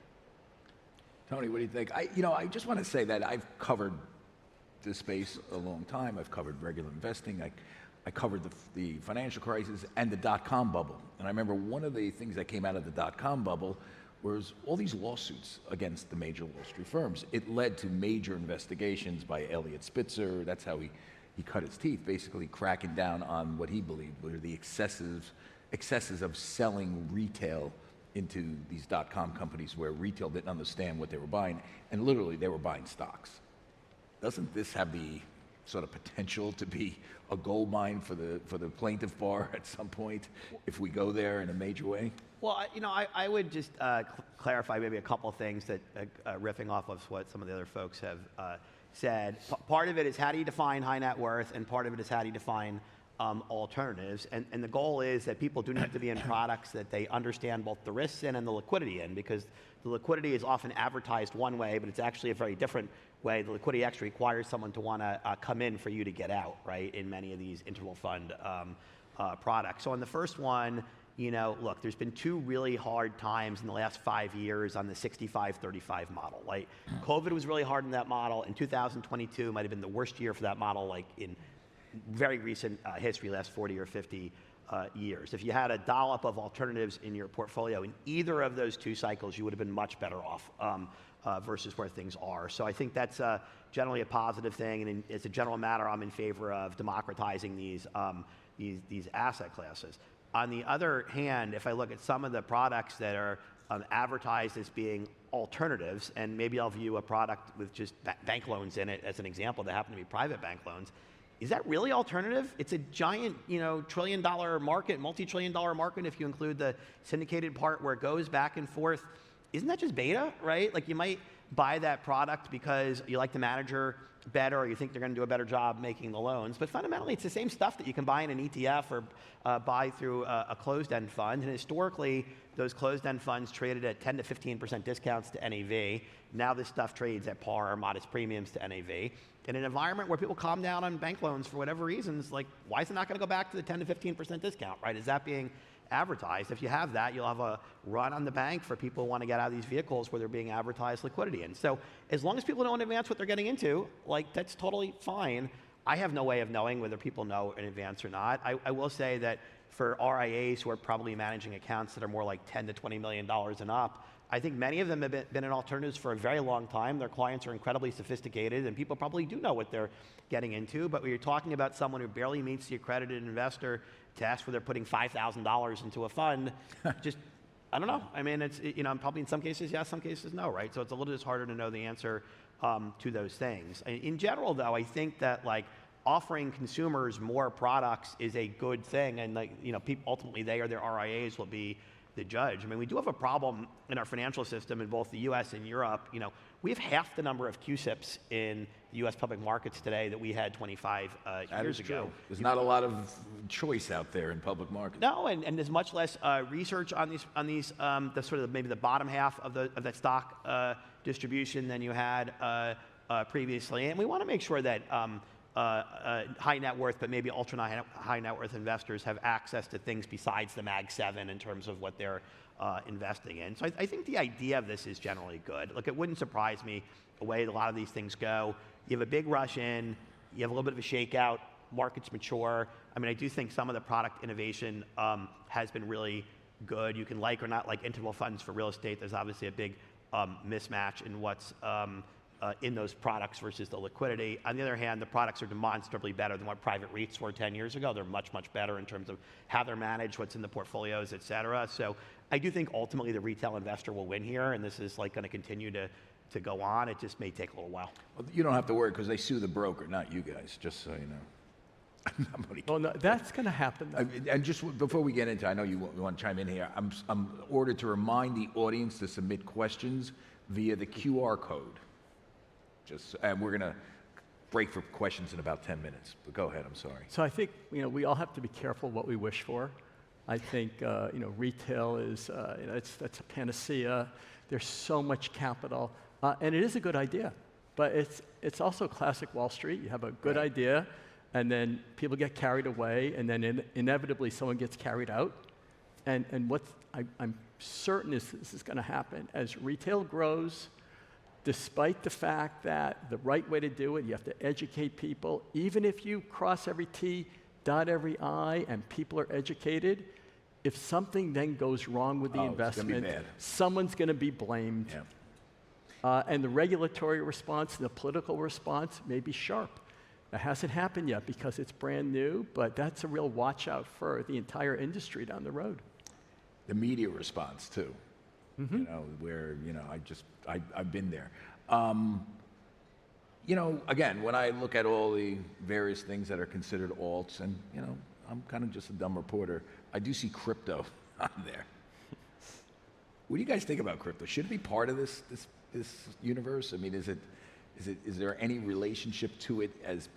Tony, what do you think? I just want to say that I've covered this space a long time. I've covered regular investing. I covered the financial crisis and the dot-com bubble. And I remember one of the things that came out of the dot-com bubble was all these lawsuits against the major Wall Street firms. It led to major investigations by Elliot Spitzer. That's how he cut his teeth, basically cracking down on what he believed were the excesses of selling retail into these dot-com companies where retail didn't understand what they were buying, and literally they were buying stocks. Doesn't this have the sort of potential to be a gold mine for the plaintiff bar at some point if we go there in a major way? Well, I would just clarify maybe a couple of things that riffing off of what some of the other folks have said. Part of it is how do you define high net worth, and part of it is how do you define alternatives. And the goal is that people do need to be in products that they understand both the risks in and the liquidity in, because the liquidity is often advertised one way, but it's actually a very different way. The liquidity actually requires someone to want to come in for you to get out, right, in many of these interval fund products. So on the first one, look, there's been two really hard times in the last 5 years on the 65-35 model. Like, COVID was really hard in that model, and 2022 might have been the worst year for that model, like in very recent history, last 40 or 50 years. If you had a dollop of alternatives in your portfolio in either of those two cycles, you would have been much better off versus where things are. So I think that's generally a positive thing, and as a general matter, I'm in favor of democratizing these asset classes. On the other hand, if I look at some of the products that are advertised as being alternatives, and maybe I'll view a product with just bank loans in it as an example that happen to be private bank loans, is that really alternative? It's a giant, trillion-dollar market, multi-trillion-dollar market if you include the syndicated part where it goes back and forth. Isn't that just beta, right? Like, you might buy that product because you like the manager better, or you think they're going to do a better job making the loans. But fundamentally, it's the same stuff that you can buy in an ETF or buy through a closed-end fund. And historically, those closed-end funds traded at 10 to 15% discounts to NAV. Now this stuff trades at par or modest premiums to NAV. In an environment where people calm down on bank loans for whatever reasons, like, why is it not going to go back to the 10 to 15% discount, right? Is that being advertised? If you have that, you'll have a run on the bank for people who want to get out of these vehicles where they're being advertised liquidity. And so as long as people know in advance what they're getting into, like, that's totally fine. I have no way of knowing whether people know in advance or not. I will say that for RIAs who are probably managing accounts that are more like $10 to $20 million and up, I think many of them have been in alternatives for a very long time. Their clients are incredibly sophisticated, and people probably do know what they're getting into. But when you're talking about someone who barely meets the accredited investor test, where they're putting $5,000 into a fund, just, I don't know. I mean, it's, probably in some cases yes, some cases no, right? So it's a little bit harder to know the answer to those things. In general, though, I think that offering consumers more products is a good thing, and people, ultimately they or their RIAs will be the judge. I mean, we do have a problem in our financial system in both the U.S. and Europe. We have half the number of CUSIPs in the U.S. public markets today that we had 25 years ago. There's not a lot of choice out there in public markets. No, and there's much less research on these the sort of maybe the bottom half of that stock distribution than you had previously. And we want to make sure that high net worth, but maybe ultra high net worth investors have access to things besides the Mag 7 in terms of what they're investing in. So I think the idea of this is generally good. Look, it wouldn't surprise me the way a lot of these things go. You have a big rush in, you have a little bit of a shakeout, markets mature. I mean, I do think some of the product innovation has been really good. You can like or not like interval funds for real estate. There's obviously a big mismatch in what's in those products versus the liquidity. On the other hand, the products are demonstrably better than what private REITs were 10 years ago. They're much, much better in terms of how they're managed, what's in the portfolios, et cetera. So I do think ultimately the retail investor will win here, and this is going to continue to go on. It just may take a little while. Well, you don't have to worry because they sue the broker, not you guys, just so you know. Well, no, that's going to happen. And just before we get into, I know you want to chime in here. I'm ordered to remind the audience to submit questions via the QR code. And we're going to break for questions in about 10 minutes. But go ahead. I'm sorry. So I think we all have to be careful what we wish for. I think retail is that's a panacea. There's so much capital, and it is a good idea. But it's also classic Wall Street. You have a good idea, and then people get carried away, and then inevitably someone gets carried out. And what I'm certain is this is going to happen as retail grows. Despite the fact that the right way to do it, you have to educate people. Even if you cross every T, dot every I, and people are educated, if something then goes wrong with the investment, someone's going to be blamed. Yeah. And the regulatory response, the political response may be sharp. That hasn't happened yet because it's brand new, but that's a real watch out for the entire industry down the road. The media response, too. Mm-hmm. Where, I've been there. Again, when I look at all the various things that are considered alts, and, I'm kind of just a dumb reporter, I do see crypto on there. What do you guys think about crypto? Should it be part of this universe? I mean, is there any relationship to it as,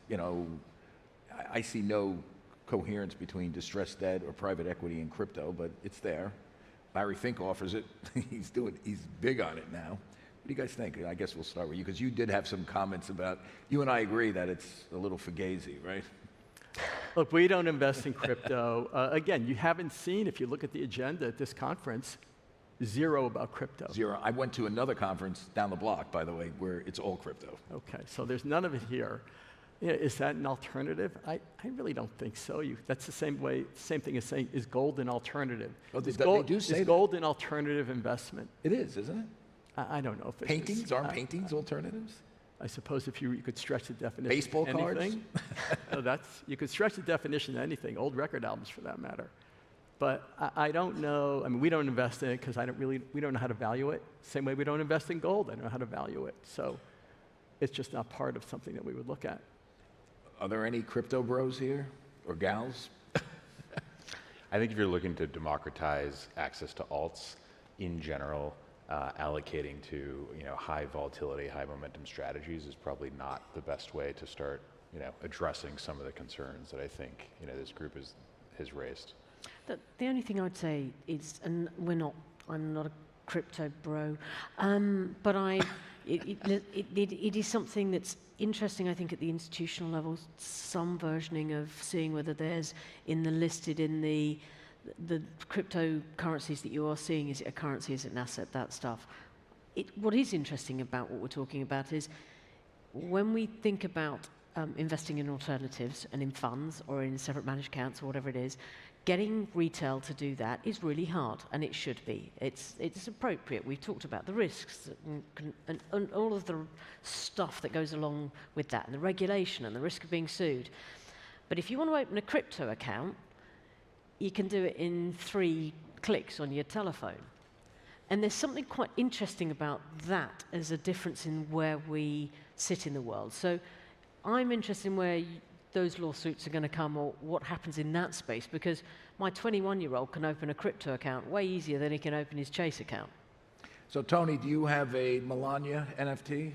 I see no coherence between distressed debt or private equity and crypto, but it's there. Larry Fink offers it. He's big on it now. What do you guys think? I guess we'll start with you, because you did have some comments about, you and I agree that it's a little fugazi, right? Look, we don't invest in crypto. Again, you haven't seen, if you look at the agenda at this conference, zero about crypto. Zero. I went to another conference down the block, by the way, where it's all crypto. Okay, so there's none of it here. Is that an alternative? I really don't think so. That's the same thing as saying, is gold an alternative? Oh, is gold an alternative investment? It is, isn't it? I don't know if it paintings is. Aren't paintings alternatives? I suppose if you could stretch the definition. Baseball to anything, cards? You could stretch the definition to anything, old record albums for that matter. But I don't know. I mean, we don't invest in it because we don't know how to value it. Same way we don't invest in gold. I don't know how to value it. So it's just not part of something that we would look at. Are there any crypto bros here or gals? I think if you're looking to democratize access to alts in general, allocating to high volatility, high momentum strategies is probably not the best way to start addressing some of the concerns that I think this group has raised. The only thing I'd say is, and I'm not a crypto bro, but it is something that's interesting, I think, at the institutional level, some versioning of seeing whether there's in the cryptocurrencies that you are seeing, is it a currency, is it an asset, that stuff. What is interesting about what we're talking about is when we think about investing in alternatives and in funds or in separate managed accounts or whatever it is, getting retail to do that is really hard, and it should be. It's appropriate. We've talked about the risks and all of the stuff that goes along with that, and the regulation and the risk of being sued. But if you want to open a crypto account, you can do it in 3 clicks on your telephone. And there's something quite interesting about that as a difference in where we sit in the world. So I'm interested in where those lawsuits are going to come, or what happens in that space, because my 21-year-old can open a crypto account way easier than he can open his Chase account. So Tony, do you have a Melania NFT?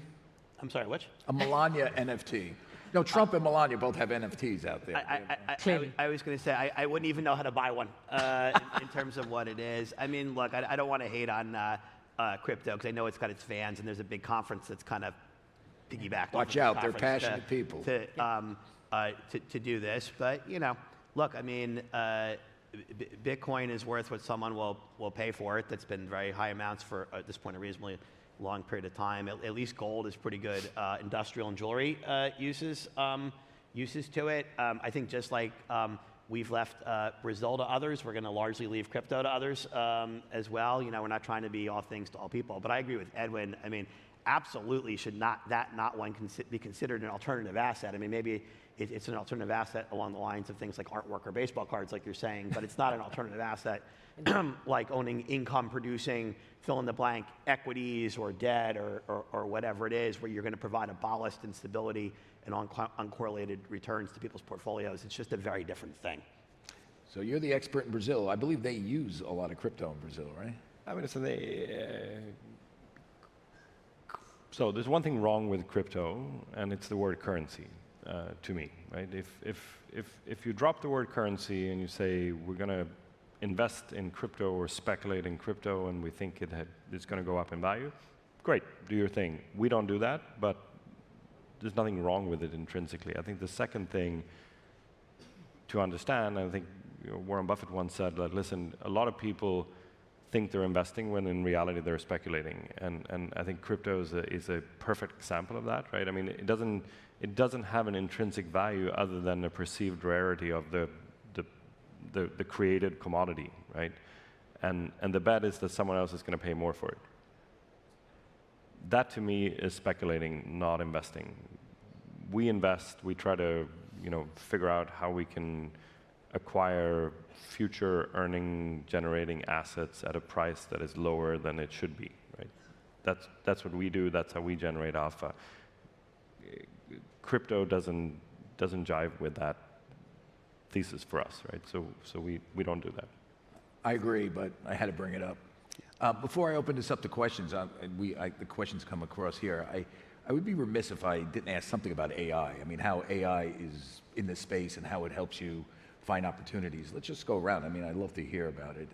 I'm sorry, which? A Melania NFT. No, Trump and Melania both have NFTs out there. I was going to say, I wouldn't even know how to buy one in terms of what it is. I mean, look, I don't want to hate on crypto, because I know it's got its fans, and there's a big conference that's kind of piggybacked. Watch out, they're passionate people. To do this, but look, I mean, Bitcoin is worth what someone will pay for it. That's been very high amounts for at this point a reasonably long period of time. At least gold is pretty good. Industrial and jewelry uses to it. I think just like we've left Brazil to others, we're going to largely leave crypto to others as well. We're not trying to be all things to all people. But I agree with Edwin. I mean, absolutely should not one be considered an alternative asset. I mean, maybe it's an alternative asset along the lines of things like artwork or baseball cards, like you're saying, but it's not an alternative asset like owning income-producing, fill-in-the-blank equities or debt or whatever it is, where you're going to provide a ballast and stability and uncorrelated returns to people's portfolios. It's just a very different thing. So you're the expert in Brazil. I believe they use a lot of crypto in Brazil, right? I mean, so there's one thing wrong with crypto, and it's the word currency. To me, right? If you drop the word currency and you say we're going to invest in crypto or speculate in crypto, and we think it's going to go up in value, great, do your thing. We don't do that, but there's nothing wrong with it intrinsically. I think the second thing to understand, I think Warren Buffett once said that, listen, a lot of people think they're investing when in reality they're speculating, and I think crypto is a perfect example of that, right? I mean, it doesn't have an intrinsic value other than the perceived rarity of the created commodity, right? And the bet is that someone else is going to pay more for it. That to me is speculating, not investing. We invest. We try to figure out how we can acquire future earning generating assets at a price that is lower than it should be, right? That's what we do. That's how we generate alpha. Crypto doesn't jive with that thesis for us, right? So we don't do that. I agree, but I had to bring it up. Before I open this up to questions, the questions come across here. I would be remiss if I didn't ask something about AI. I mean, how AI is in this space and how it helps you find opportunities. Let's just go around. I mean, I'd love to hear about it.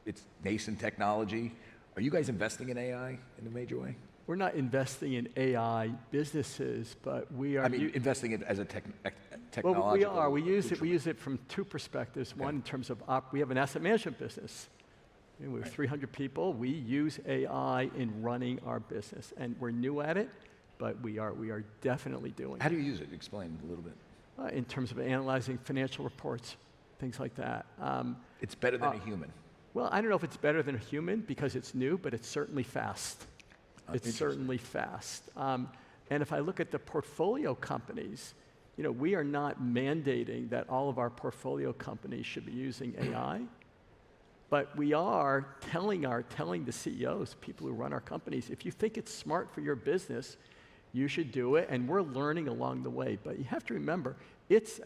It's nascent technology. Are you guys investing in AI in a major way? We're not investing in AI businesses, but we are. I mean, investing it as a technological. Well, we are. We use it from 2 perspectives. Okay. One, in terms of we have an asset management business. We have 300 people. We use AI in running our business, and we're new at it, but we are definitely doing it. How do you use it? Explain a little bit. In terms of analyzing financial reports, things like that. It's better than a human. Well, I don't know if it's better than a human because it's new, but it's certainly fast. It's certainly fast. And if I look at the portfolio companies, we are not mandating that all of our portfolio companies should be using AI, but we are telling the CEOs, people who run our companies, if you think it's smart for your business, you should do it, and we're learning along the way. But you have to remember, as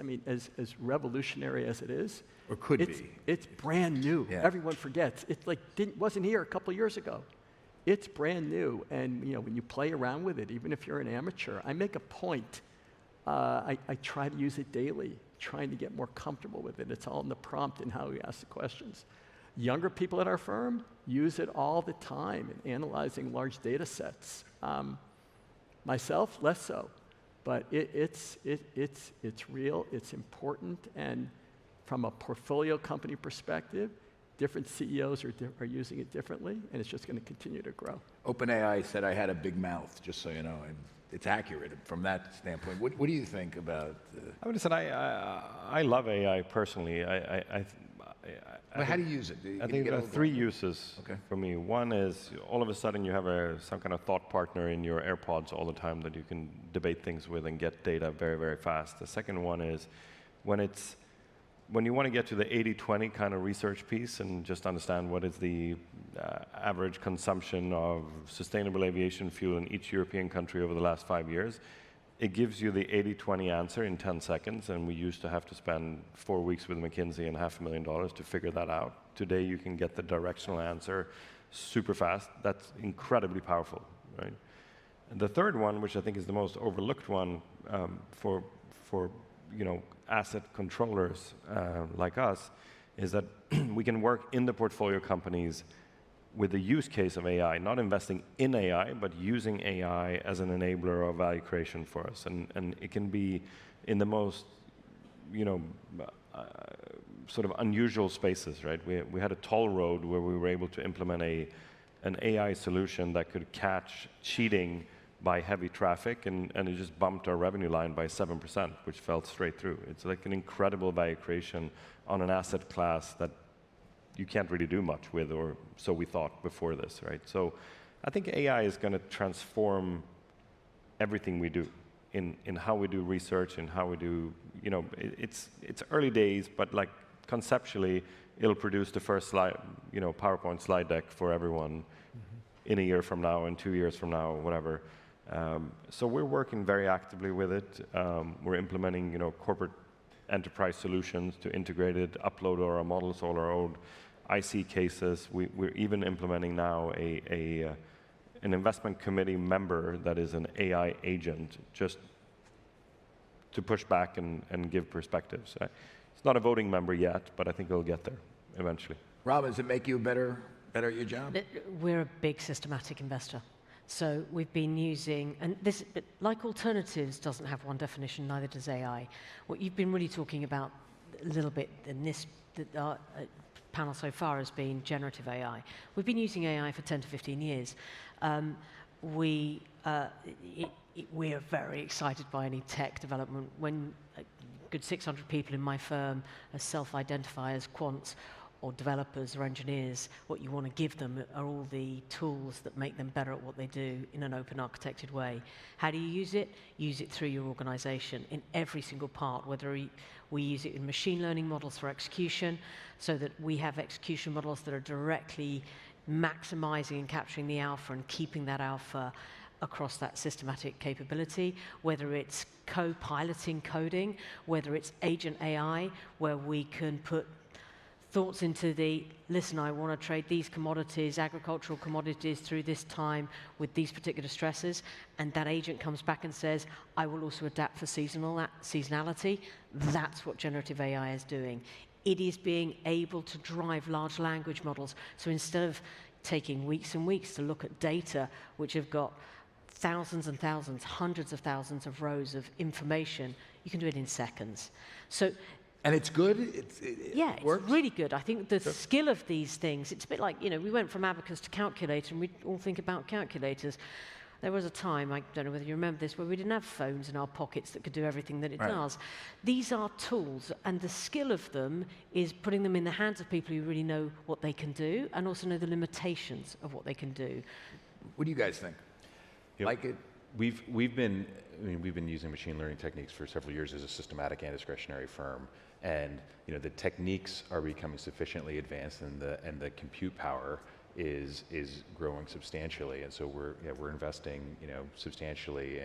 revolutionary as it is, or could be, it's brand new. Yeah. Everyone forgets. It wasn't here a couple years ago. It's brand new, and when you play around with it, even if you're an amateur, I make a point. I try to use it daily, trying to get more comfortable with it. It's all in the prompt and how we ask the questions. Younger people at our firm use it all the time in analyzing large data sets. Myself, less so, but it's real, it's important, and from a portfolio company perspective, different CEOs are using it differently, and it's just going to continue to grow. OpenAI said I had a big mouth, just so you know. it's accurate from that standpoint. What do you think about? I would say I love AI personally. Well, how do you use it? I think there are three uses Okay. for me. One is all of a sudden you have some kind of thought partner in your AirPods all the time that you can debate things with and get data very, very fast. The second one is when you want to get to the 80-20 kind of research piece and just understand what is the average consumption of sustainable aviation fuel in each European country over the last 5 years, it gives you the 80-20 answer in 10 seconds, and we used to have to spend 4 weeks with McKinsey and $500,000 to figure that out. Today, you can get the directional answer super fast. That's incredibly powerful, right? And the third one, which I think is the most overlooked one for asset controllers like us, is that we can work in the portfolio companies with the use case of AI, not investing in AI, but using AI as an enabler of value creation for us. And it can be in the most, sort of unusual spaces, right? We had a toll road where we were able to implement an AI solution that could catch cheating by heavy traffic, and it just bumped our revenue line by 7%, which fell straight through. It's like an incredible value creation on an asset class that you can't really do much with, or so we thought before this, right? So I think AI is going to transform everything we do in how we do research and how we do, it's early days, but like conceptually, it'll produce the first slide, PowerPoint slide deck for everyone in a year from now, and 2 years from now, whatever. So we're working very actively with it. We're implementing, corporate enterprise solutions to integrate it, upload our models, all our own IC cases. We're even implementing now an investment committee member that is an AI agent, just to push back and give perspectives. It's not a voting member yet, but I think it'll get there eventually. Rob, does it make you better at your job? We're a big systematic investor. So we've been using, and this, like alternatives, doesn't have one definition, neither does AI. What you've been really talking about a little bit in this panel so far has been generative AI. We've been using AI for 10 to 15 years. We're very excited by any tech development. When a good 600 people in my firm self-identify as quants, or developers or engineers, what you want to give them are all the tools that make them better at what they do in an open architected way. How do you use it? Use it through your organization in every single part, whether we use it in machine learning models for execution, so that we have execution models that are directly maximizing and capturing the alpha and keeping that alpha across that systematic capability, whether it's co-piloting coding, whether it's agent AI, where we can put thoughts into listen, I want to trade these commodities, agricultural commodities, through this time with these particular stresses, and that agent comes back and says, I will also adapt for seasonality. That's what generative AI is doing. It is being able to drive large language models. So instead of taking weeks and weeks to look at data, which have got thousands and thousands, hundreds of thousands of rows of information, you can do it in seconds. So. And it's good? It works? It's really good. I think the skill of these things, it's a bit like, we went from abacus to calculator, and we all think about calculators. There was a time, I don't know whether you remember this, where we didn't have phones in our pockets that could do everything that it does. These are tools, and the skill of them is putting them in the hands of people who really know what they can do, and also know the limitations of what they can do. What do you guys think? Like it? We've been using machine learning techniques for several years as a systematic and discretionary firm, and the techniques are becoming sufficiently advanced, and the compute power is growing substantially, and so we're investing substantially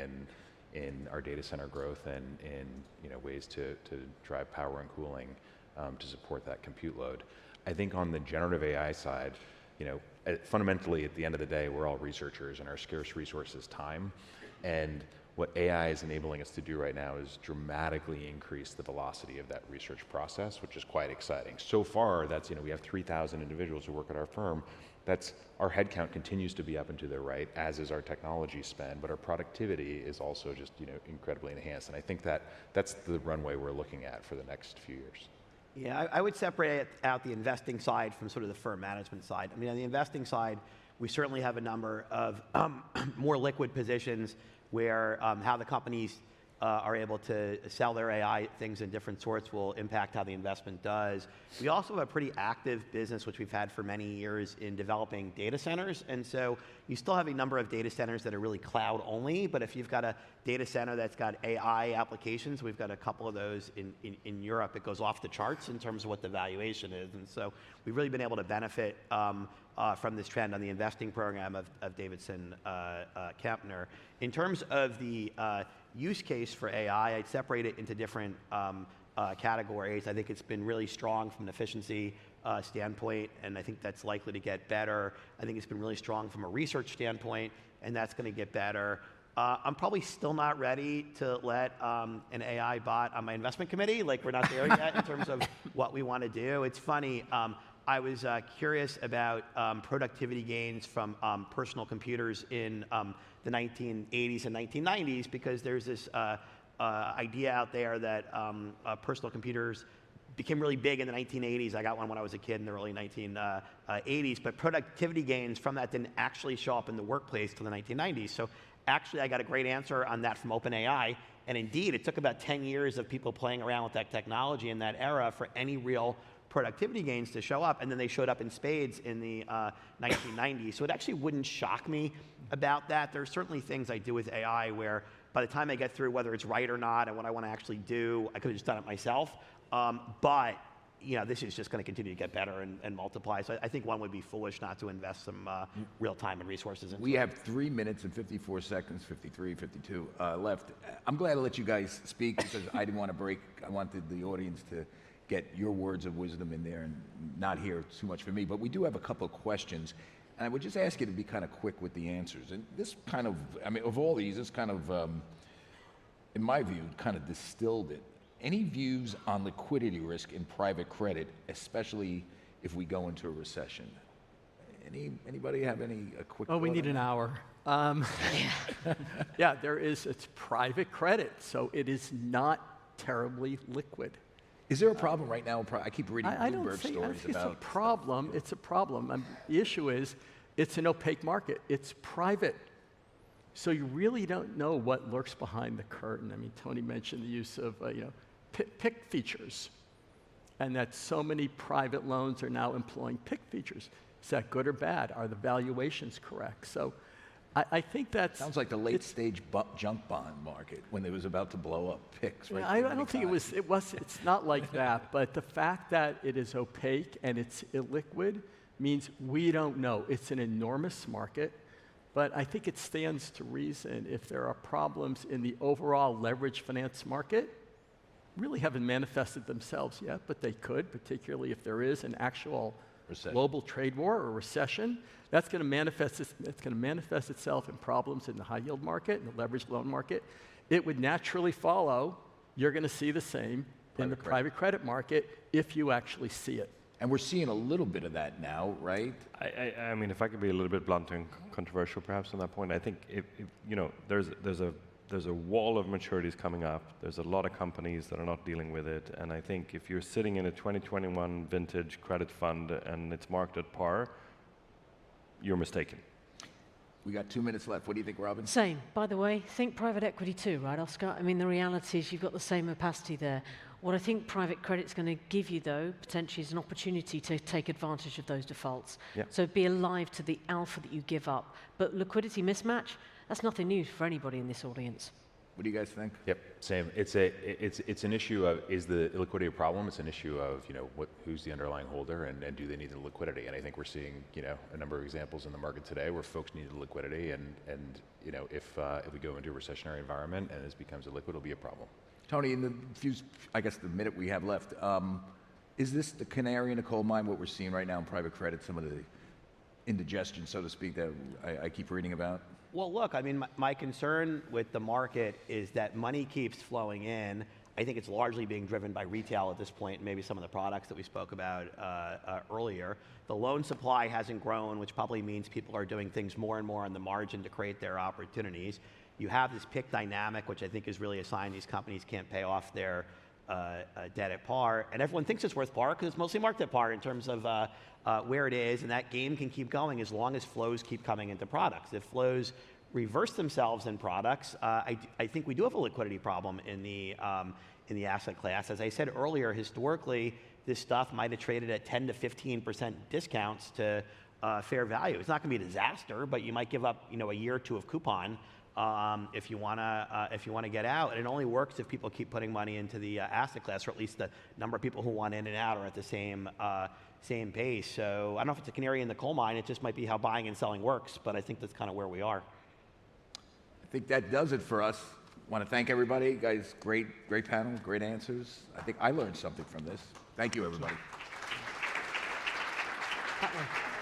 in our data center growth and in ways to drive power and cooling to support that compute load. I think on the generative AI side, fundamentally at the end of the day, we're all researchers, and our scarce resource is time. And what AI is enabling us to do right now is dramatically increase the velocity of that research process, which is quite exciting. So far, that's, we have 3,000 individuals who work at our firm. Our headcount continues to be up and to the right, as is our technology spend, but our productivity is also just, incredibly enhanced. And I think that's the runway we're looking at for the next few years. Yeah, I would separate out the investing side from sort of the firm management side. I mean, on the investing side, We certainly have a number of more liquid positions where how the companies are able to sell their AI things in different sorts will impact how the investment does. We also have a pretty active business, which we've had for many years, in developing data centers. And so you still have a number of data centers that are really cloud only, but if you've got a data center that's got AI applications, we've got a couple of those in Europe. It goes off the charts in terms of what the valuation is. And so we've really been able to benefit from this trend on the investing program of Davidson Kempner. In terms of the use case for AI, I'd separate it into different categories. I think it's been really strong from an efficiency standpoint, and I think that's likely to get better. I think it's been really strong from a research standpoint, and that's going to get better. I'm probably still not ready to let an AI bot on my investment committee. Like, we're not there yet in terms of what we want to do. It's funny. I was curious about productivity gains from personal computers in the 1980s and 1990s, because there's this idea out there that personal computers became really big in the 1980s. I got one when I was a kid in the early 1980s, but productivity gains from that didn't actually show up in the workplace till the 1990s. So actually, I got a great answer on that from OpenAI. And indeed, it took about 10 years of people playing around with that technology in that era for any real productivity gains to show up, and then they showed up in spades in the 1990s. So it actually wouldn't shock me about that. There are certainly things I do with AI where by the time I get through whether it's right or not and what I want to actually do, I could have just done it myself. But this is just going to continue to get better and multiply. So I think one would be foolish not to invest some real time and resources into it. We have 3 minutes and 54 seconds, 53, 52 left. I'm glad to let you guys speak because I didn't want to break. I wanted the audience to get your words of wisdom in there and not hear too much from me. But we do have a couple of questions. And I would just ask you to be kind of quick with the answers. And this kind of, of all these, this kind of, in my view, kind of distilled it. Any views on liquidity risk in private credit, especially if we go into a recession? Anybody have a quick? Oh, we need an hour. Yeah, it's private credit, so it is not terribly liquid. Is there a problem right now? I keep reading I don't Bloomberg think stories it's about. a problem. It's a problem. The issue is it's an opaque market. It's private. So you really don't know what lurks behind the curtain. Tony mentioned the use of PIK features, and that so many private loans are now employing PIK features. Is that good or bad? Are the valuations correct? So I think that sounds like the late-stage junk bond market when it was about to blow up. PIKs. Right? I don't think it's not like that. But the fact that it is opaque and it's illiquid means we don't know. It's an enormous market. But I think it stands to reason if there are problems in the overall leverage finance market, really haven't manifested themselves yet, but they could, particularly if there is an actual global trade war or recession. That's going to manifest itself in problems in the high yield market and the leveraged loan market. It would naturally follow you're going to see the same in the private credit market if you actually see it. And we're seeing a little bit of that now, right? If I could be a little bit blunt and controversial perhaps on that point, I think there's a wall of maturities coming up. There's a lot of companies that are not dealing with it. And I think if you're sitting in a 2021 vintage credit fund and it's marked at par, you're mistaken. We got 2 minutes left. What do you think, Robin? Same. By the way, think private equity too, right, Oscar? The reality is you've got the same opacity there. What I think private credit's going to give you, though, potentially is an opportunity to take advantage of those defaults. Yep. So be alive to the alpha that you give up. But liquidity mismatch, that's nothing new for anybody in this audience. What do you guys think? Yep, same. It's an issue of, is the liquidity a problem? It's an issue of, who's the underlying holder and do they need the liquidity? And I think we're seeing, a number of examples in the market today where folks need the liquidity and if we go into a recessionary environment and this becomes illiquid, it'll be a problem. Tony, in the minute we have left, is this the canary in the coal mine, what we're seeing right now in private credit, some of the indigestion, so to speak, that I keep reading about? Well, look, my concern with the market is that money keeps flowing in. I think it's largely being driven by retail at this point, and maybe some of the products that we spoke about earlier. The loan supply hasn't grown, which probably means people are doing things more and more on the margin to create their opportunities. You have this PIK dynamic, which I think is really a sign these companies can't pay off their debt at par, and everyone thinks it's worth par because it's mostly marked at par in terms of where it is, and that game can keep going as long as flows keep coming into products. If flows reverse themselves in products, I think we do have a liquidity problem in the asset class. As I said earlier, historically, this stuff might have traded at 10 to 15% discounts to fair value. It's not going to be a disaster, but you might give up, a year or two of coupon if you want to get out. And it only works if people keep putting money into the asset class, or at least the number of people who want in and out are at the same pace. So I don't know if it's a canary in the coal mine. It just might be how buying and selling works. But I think that's kind of where we are. I think that does it for us. I want to thank everybody. Guys, great panel, great answers. I think I learned something from this. Thank you, everybody. That one.